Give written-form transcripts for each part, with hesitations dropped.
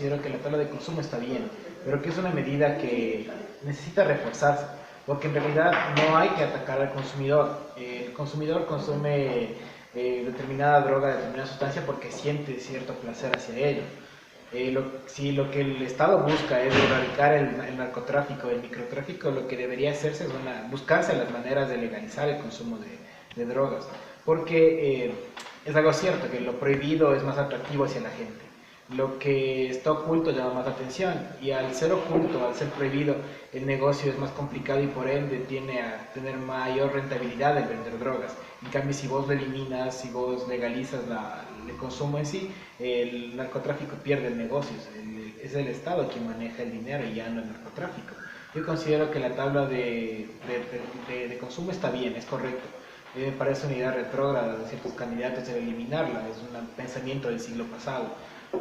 considero que la tabla de consumo está bien, pero que es una medida que necesita reforzarse, porque en realidad no hay que atacar al consumidor. El consumidor consume determinada droga, determinada sustancia porque siente cierto placer hacia ello. Si lo que el Estado busca es erradicar el narcotráfico, el microtráfico, lo que debería hacerse es buscarse las maneras de legalizar el consumo de drogas, porque es algo cierto que lo prohibido es más atractivo hacia la gente. Lo que está oculto llama más atención y al ser oculto, al ser prohibido, el negocio es más complicado y por ende tiene a tener mayor rentabilidad el vender drogas. En cambio, si vos lo eliminas, si vos legalizas el consumo en sí, el narcotráfico pierde el negocio. Es el Estado quien maneja el dinero y ya no el narcotráfico. Yo considero que la tabla de consumo está bien, es correcto. Me parece una idea retrógrada de ciertos candidatos de eliminarla, es un pensamiento del siglo pasado.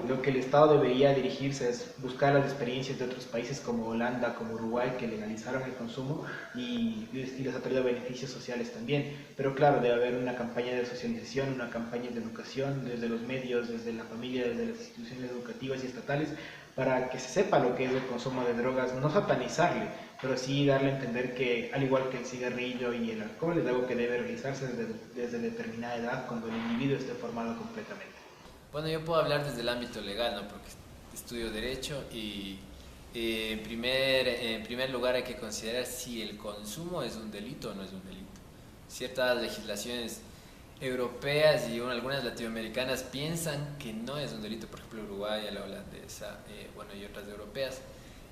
Lo que el Estado debería dirigirse es buscar las experiencias de otros países como Holanda, como Uruguay, que legalizaron el consumo y les ha traído beneficios sociales también. Pero claro, debe haber una campaña de socialización, una campaña de educación desde los medios, desde la familia, desde las instituciones educativas y estatales, para que se sepa lo que es el consumo de drogas, no satanizarle, pero sí darle a entender que, al igual que el cigarrillo y el alcohol, es algo que debe realizarse desde determinada edad, cuando el individuo esté formado completamente. Bueno, yo puedo hablar desde el ámbito legal, ¿no? Porque estudio Derecho y en primer lugar hay que considerar si el consumo es un delito o no es un delito. Ciertas legislaciones europeas y algunas latinoamericanas piensan que no es un delito, por ejemplo Uruguay, la holandesa, bueno, y otras europeas.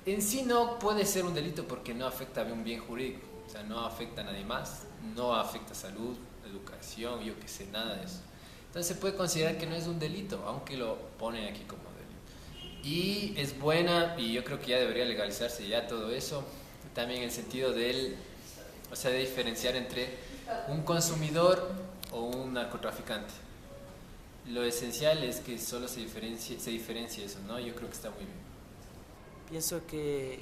En sí no puede ser un delito porque no afecta a un bien jurídico, o sea, no afecta a nadie más, no afecta a salud, educación, yo qué sé, nada de eso. Entonces se puede considerar que no es un delito, aunque lo ponen aquí como delito. Y es buena, y yo creo que ya debería legalizarse ya todo eso, también en el sentido o sea, de diferenciar entre un consumidor o un narcotraficante. Lo esencial es que solo se diferencie eso, ¿no? Yo creo que está muy bien. Pienso que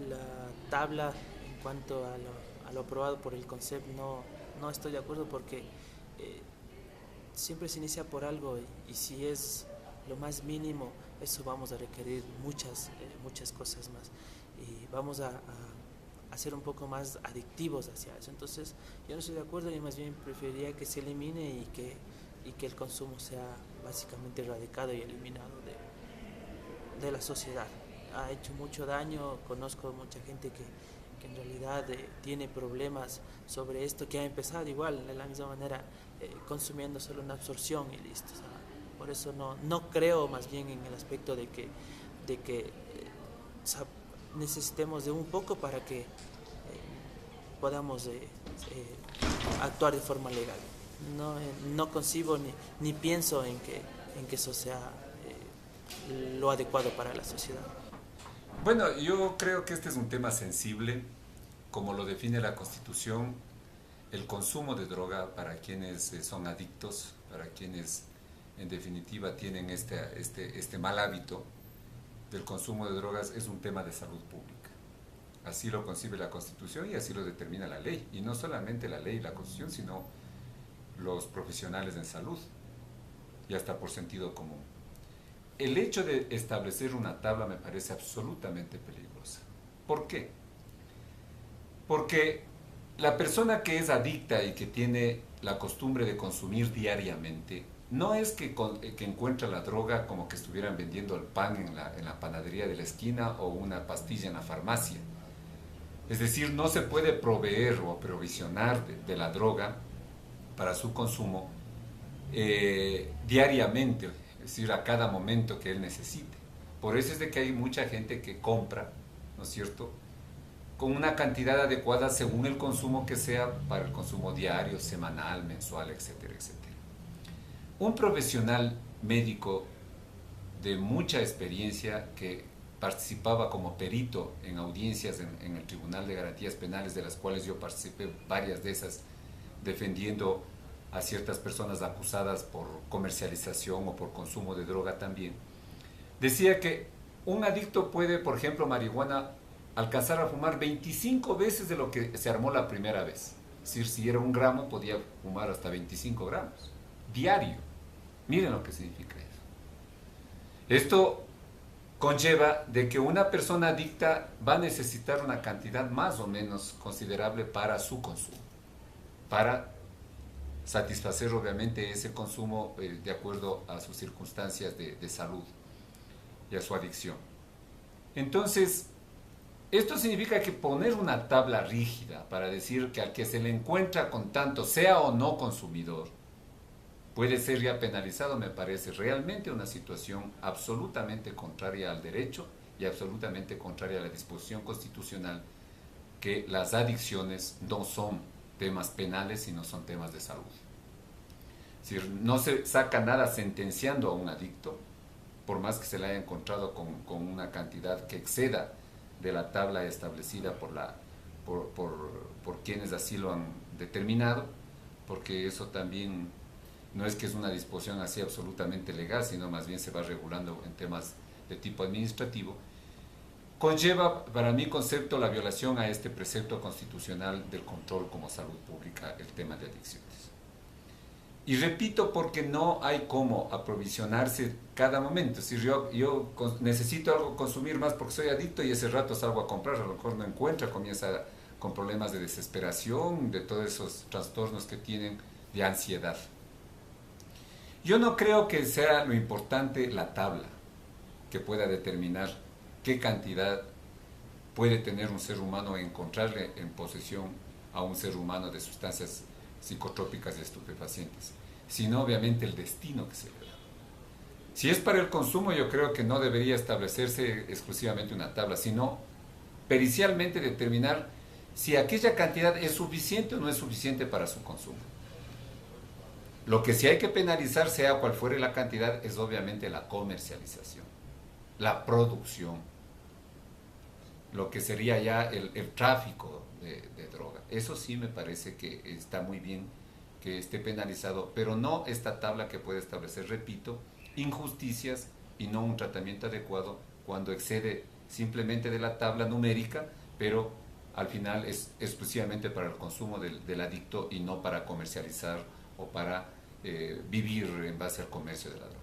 la tabla en cuanto a lo aprobado por el CONCEP no estoy de acuerdo porque siempre se inicia por algo y si es lo más mínimo, eso vamos a requerir muchas cosas más y vamos a ser un poco más adictivos hacia eso. Entonces yo no estoy de acuerdo y más bien preferiría que se elimine y que el consumo sea básicamente erradicado y eliminado de la sociedad. Ha hecho mucho daño, conozco mucha gente que en realidad tiene problemas sobre esto, que ha empezado igual, de la misma manera, consumiendo solo una absorción y listo. O sea, por eso no creo más bien en el aspecto de que o sea, necesitemos de un poco para que podamos actuar de forma legal. No concibo ni pienso en que eso sea lo adecuado para la sociedad. Bueno, yo creo que este es un tema sensible, como lo define la Constitución, el consumo de droga para quienes son adictos, para quienes en definitiva tienen este mal hábito del consumo de drogas, es un tema de salud pública. Así lo concibe la Constitución y así lo determina la ley. Y no solamente la ley y la Constitución, sino los profesionales en salud y hasta por sentido común. El hecho de establecer una tabla me parece absolutamente peligrosa. ¿Por qué? Porque la persona que es adicta y que tiene la costumbre de consumir diariamente, no es que encuentra la droga como que estuvieran vendiendo el pan en la panadería de la esquina o una pastilla en la farmacia. Es decir, no se puede proveer o provisionar de la droga para su consumo diariamente, es decir, a cada momento que él necesite. Por eso es de que hay mucha gente que compra, ¿no es cierto?, con una cantidad adecuada según el consumo que sea para el consumo diario, semanal, mensual, etcétera, etcétera. Un profesional médico de mucha experiencia que participaba como perito en audiencias en el Tribunal de Garantías Penales, de las cuales yo participé varias de esas, defendiendo a ciertas personas acusadas por comercialización o por consumo de droga también, decía que un adicto puede, por ejemplo, marihuana, alcanzar a fumar 25 veces de lo que se armó la primera vez. Es decir, si era 1 gramo, podía fumar hasta 25 gramos, diario. Miren lo que significa eso. Esto conlleva de que una persona adicta va a necesitar una cantidad más o menos considerable para su consumo, para satisfacer obviamente ese consumo de acuerdo a sus circunstancias de salud y a su adicción. Entonces, esto significa que poner una tabla rígida para decir que al que se le encuentra con tanto, sea o no consumidor, puede ser ya penalizado, me parece realmente una situación absolutamente contraria al derecho y absolutamente contraria a la disposición constitucional, que las adicciones no son temas penales, sino son temas de salud. Es decir, no se saca nada sentenciando a un adicto, por más que se le haya encontrado con una cantidad que exceda de la tabla establecida por quienes así lo han determinado, porque eso también no es que es una disposición así absolutamente legal, sino más bien se va regulando en temas de tipo administrativo. Conlleva, para mi concepto, la violación a este precepto constitucional del control como salud pública, el tema de adicciones. Y repito, porque no hay cómo aprovisionarse cada momento. Si yo necesito algo, consumir más porque soy adicto y ese rato salgo a comprar, a lo mejor no encuentra, comienza con problemas de desesperación, de todos esos trastornos que tienen de ansiedad. Yo no creo que sea lo importante la tabla que pueda determinar qué cantidad puede tener un ser humano, encontrarle en posesión a un ser humano de sustancias psicotrópicas y estupefacientes, sino obviamente el destino que se le da. Si es para el consumo, yo creo que no debería establecerse exclusivamente una tabla, sino pericialmente determinar si aquella cantidad es suficiente o no es suficiente para su consumo. Lo que sí hay que penalizar, sea cual fuere la cantidad, es obviamente la comercialización, la producción, lo que sería ya el tráfico de droga. Eso sí me parece que está muy bien que esté penalizado, pero no esta tabla que puede establecer, repito, injusticias y no un tratamiento adecuado cuando excede simplemente de la tabla numérica, pero al final es exclusivamente para el consumo del adicto y no para comercializar o para vivir en base al comercio de la droga.